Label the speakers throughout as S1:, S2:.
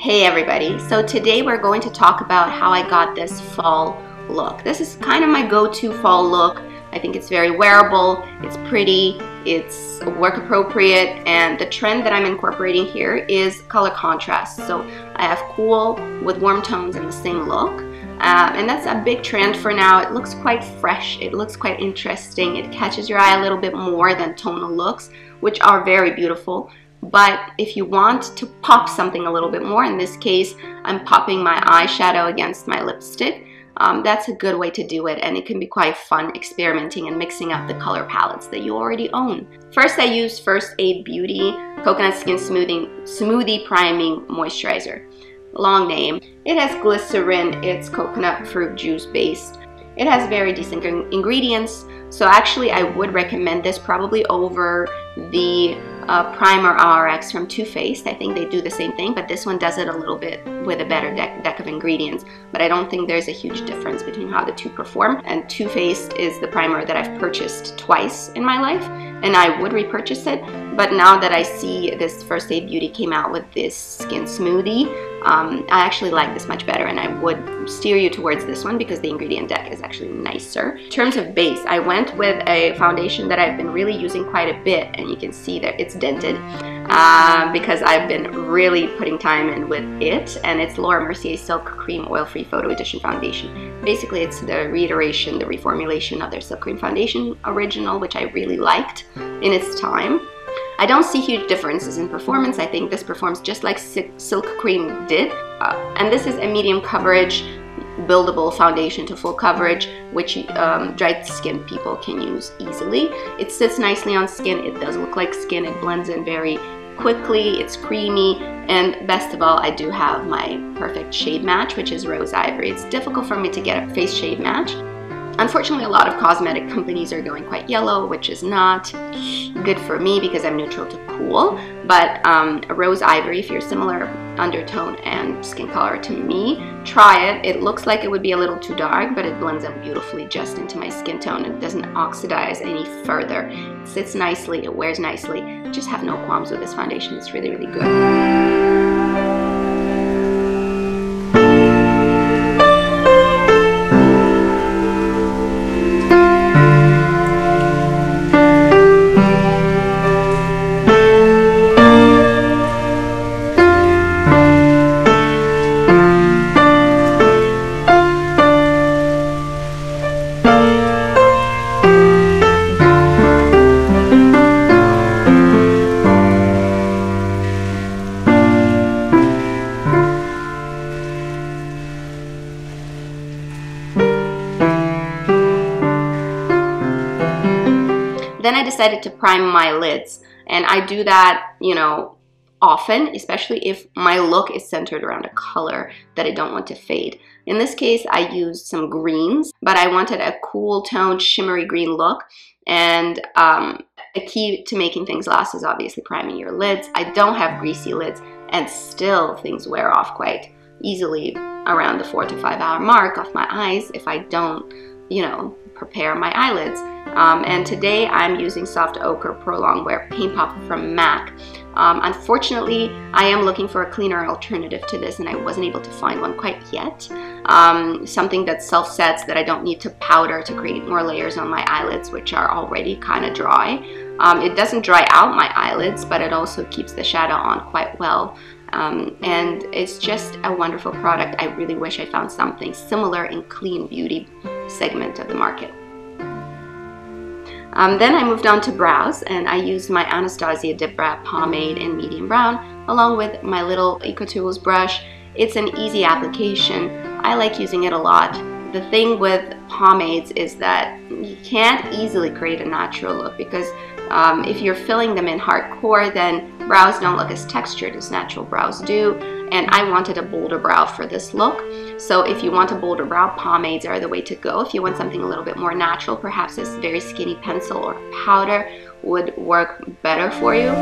S1: Hey everybody, so today we're going to talk about how I got this fall look. This is kind of my go-to fall look. I think it's very wearable, it's pretty, it's work appropriate, and the trend that I'm incorporating here is color contrast. So I have cool with warm tones in the same look. And that's a big trend for now. It looks quite fresh, it looks quite interesting, it catches your eye a little bit more than tonal looks, which are very beautiful. But if you want to pop something a little bit more, in this case, I'm popping my eyeshadow against my lipstick. That's a good way to do it, and it can be quite fun experimenting and mixing up the color palettes that you already own. First, I use First Aid Beauty Coconut Skin Smoothie Priming Moisturizer. Long name. It has glycerin, it's coconut fruit juice based. It has very decent ingredients, so actually I would recommend this probably over the Primer RX from Too Faced. I think they do the same thing, but this one does it a little bit with a better deck of ingredients. But I don't think there's a huge difference between how the two perform. And Too Faced is the primer that I've purchased twice in my life, and I would repurchase it. But now that I see this First Aid Beauty came out with this skin smoothie, I actually like this much better, and I would steer you towards this one because the ingredient deck is actually nicer. In terms of base, I went with a foundation that I've been really using quite a bit, and you can see that it's dented because I've been really putting time in with it, and it's Laura Mercier Silk Cream Oil Free Photo Edition Foundation. Basically, it's the reiteration, the reformulation of their Silk Cream Foundation original, which I really liked in its time. I don't see huge differences in performance. I think this performs just like Silk Cream did. And this is a medium coverage, buildable foundation to full coverage, which dry skin people can use easily. It sits nicely on skin. It does look like skin. It blends in very quickly. It's creamy. And best of all, I do have my perfect shade match, which is Rose Ivory. It's difficult for me to get a face shade match. Unfortunately, a lot of cosmetic companies are going quite yellow, which is not good for me because I'm neutral to cool. But Rose Ivory, if you're similar undertone and skin color to me, try it. It looks like it would be a little too dark, but it blends in beautifully just into my skin tone. It doesn't oxidize any further. It sits nicely, it wears nicely. Just have no qualms with this foundation. It's really, really good. Then I decided to prime my lids, and I do that, you know, often, especially if my look is centered around a color that I don't want to fade. In this case, I used some greens, but I wanted a cool toned shimmery green look, and a key to making things last is obviously priming your lids. I don't have greasy lids, and still things wear off quite easily around the 4 to 5 hour mark off my eyes if I don't, you know, prepare my eyelids. And today I'm using Soft Ochre Pro Longwear Paint Pop from MAC. Unfortunately, I am looking for a cleaner alternative to this, and I wasn't able to find one quite yet. Something that self-sets, that I don't need to powder to create more layers on my eyelids, which are already kind of dry. It doesn't dry out my eyelids, but it also keeps the shadow on quite well. And it's just a wonderful product. I really wish I found something similar in clean beauty segment of the market. Then I moved on to brows, and I used my Anastasia Dip Brow Pomade in medium brown along with my little EcoTools brush. It's an easy application. I like using it a lot. The thing with pomades is that you can't easily create a natural look because if you're filling them in hardcore, then brows don't look as textured as natural brows do, and I wanted a bolder brow for this look. So if you want a bolder brow, pomades are the way to go. If you want something a little bit more natural, perhaps this very skinny pencil or powder would work better for you.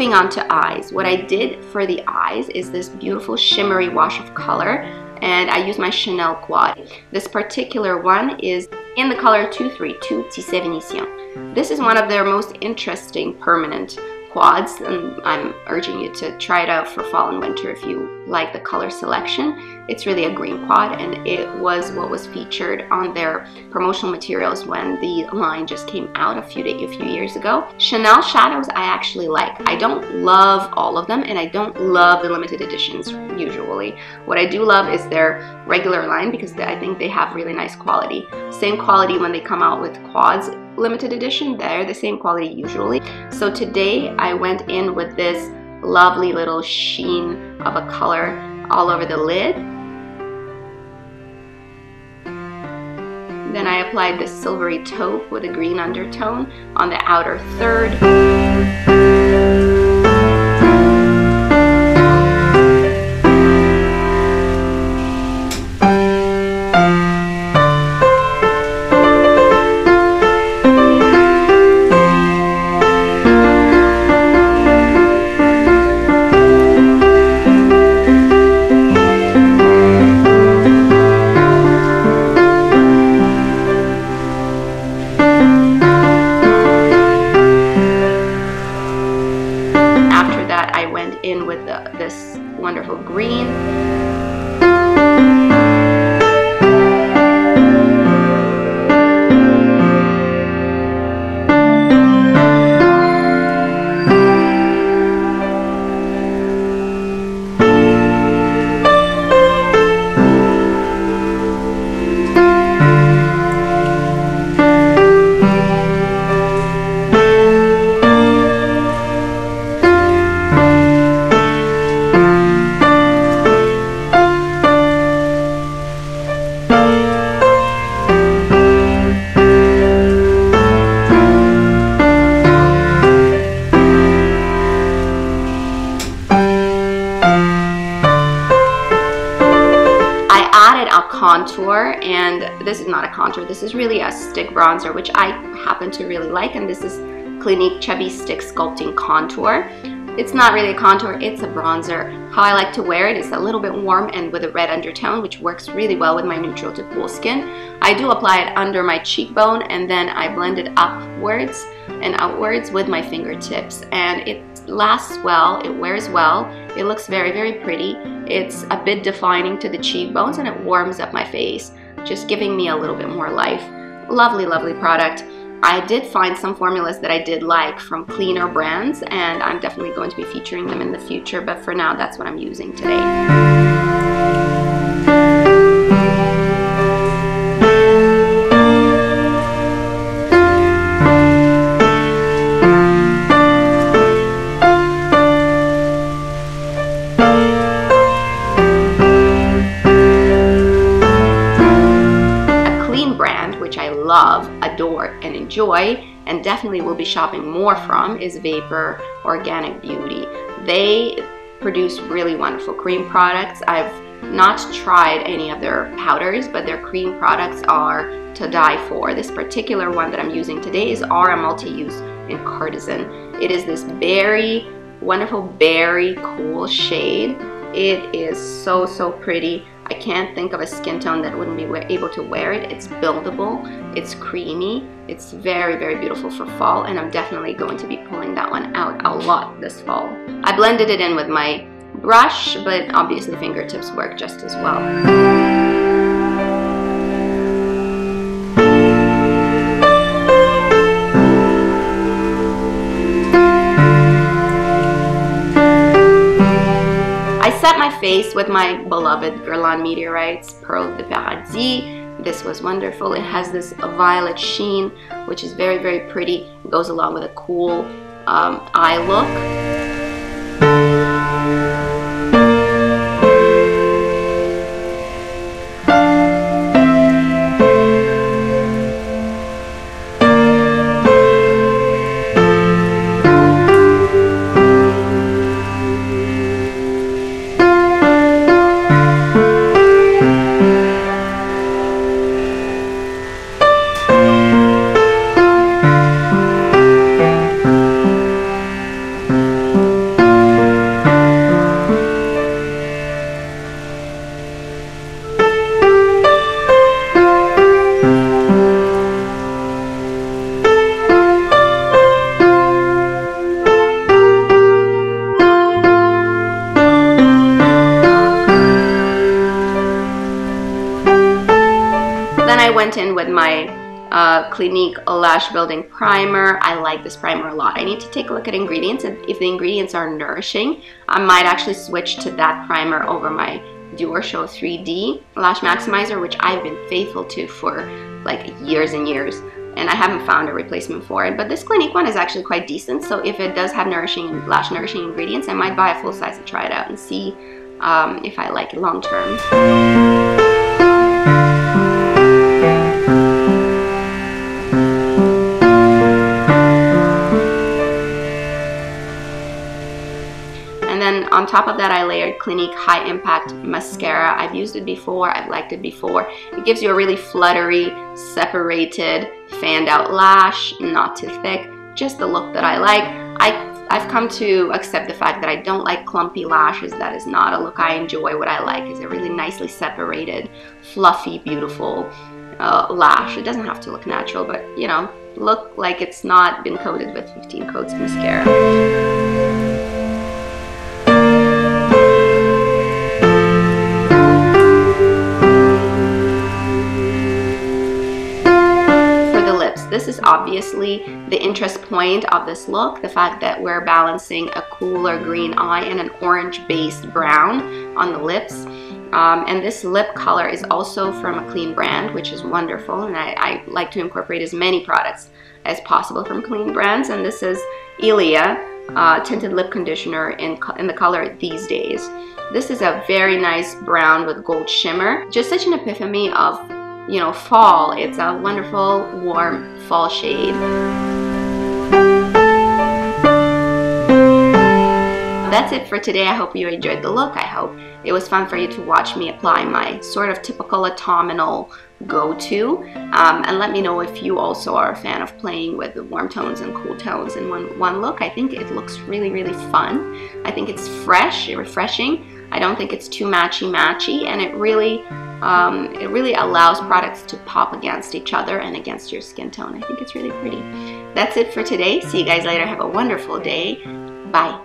S1: Moving on to eyes. What I did for the eyes is this beautiful shimmery wash of color, and I used my Chanel quad. This particular one is in the color 232 Tissé Vénitien. This is one of their most interesting permanent quads, and I'm urging you to try it out for fall and winter if you like the color selection. It's really a green quad, and it was what was featured on their promotional materials when the line just came out a few years ago. Chanel shadows I actually like. I don't love all of them, and I don't love the limited editions usually. What I do love is their regular line because I think they have really nice quality. Same quality when they come out with quads limited edition, they're the same quality usually. So today I went in with this lovely little sheen of a color all over the lid. Then I applied this silvery taupe with a green undertone on the outer third. In with this wonderful green. Contour, and this is not a contour, this is really a stick bronzer, which I happen to really like, and this is Clinique Chubby Stick Sculpting Contour. It's not really a contour, it's a bronzer. How I like to wear it is a little bit warm and with a red undertone, which works really well with my neutral to cool skin. I do apply it under my cheekbone, and then I blend it upwards and outwards with my fingertips, and it lasts well, it wears well, it looks very, very pretty. It's a bit defining to the cheekbones, and it warms up my face, just giving me a little bit more life. Lovely, lovely product. I did find some formulas that I did like from cleaner brands, and I'm definitely going to be featuring them in the future, but for now that's what I'm using today. Love, adore, and enjoy, and definitely will be shopping more from, is Vapor Organic Beauty. They produce really wonderful cream products. I've not tried any of their powders, but their cream products are to die for. This particular one that I'm using today is Aura Multi-Use in Cardigan. It is this berry, wonderful berry cool shade. It is so, so pretty. I can't think of a skin tone that wouldn't be able to wear it. It's buildable, it's creamy, it's very, very beautiful for fall, and I'm definitely going to be pulling that one out a lot this fall. I blended it in with my brush, but obviously fingertips work just as well. Set my face with my beloved Guerlain Meteorites Pearl de Paradis. This was wonderful. It has this violet sheen, which is very, very pretty. It goes along with a cool eye look. went in with my Clinique Lash Building Primer. I like this primer a lot. I need to take a look at ingredients, and if the ingredients are nourishing, I might actually switch to that primer over my Duo Show 3D Lash Maximizer, which I've been faithful to for like years and years, and I haven't found a replacement for it. But this Clinique one is actually quite decent, so if it does have lash nourishing ingredients, I might buy a full size to try it out and see if I like it long term. On top of that, I layered Clinique High Impact Mascara. I've used it before, I've liked it before. It gives you a really fluttery, separated, fanned out lash, not too thick, just the look that I like. I've come to accept the fact that I don't like clumpy lashes. That is not a look I enjoy. What I like is a really nicely separated, fluffy, beautiful lash. It doesn't have to look natural, but you know, look like it's not been coated with 15 coats of mascara. This is obviously the interest point of this look, the fact that we're balancing a cooler green eye and an orange-based brown on the lips. And this lip color is also from a clean brand, which is wonderful, and I like to incorporate as many products as possible from clean brands. And this is Ilia Tinted Lip Conditioner in the color These Days. This is a very nice brown with gold shimmer, just such an epiphany of, you know, fall. It's a wonderful warm fall shade. That's it for today. I hope you enjoyed the look. I hope it was fun for you to watch me apply my sort of typical autumnal go-to, and let me know if you also are a fan of playing with the warm tones and cool tones in one look. I think it looks really, really fun. I think it's fresh, refreshing. I don't think it's too matchy, and it really allows products to pop against each other and against your skin tone. I think it's really pretty. That's it for today. See you guys later. Have a wonderful day. Bye.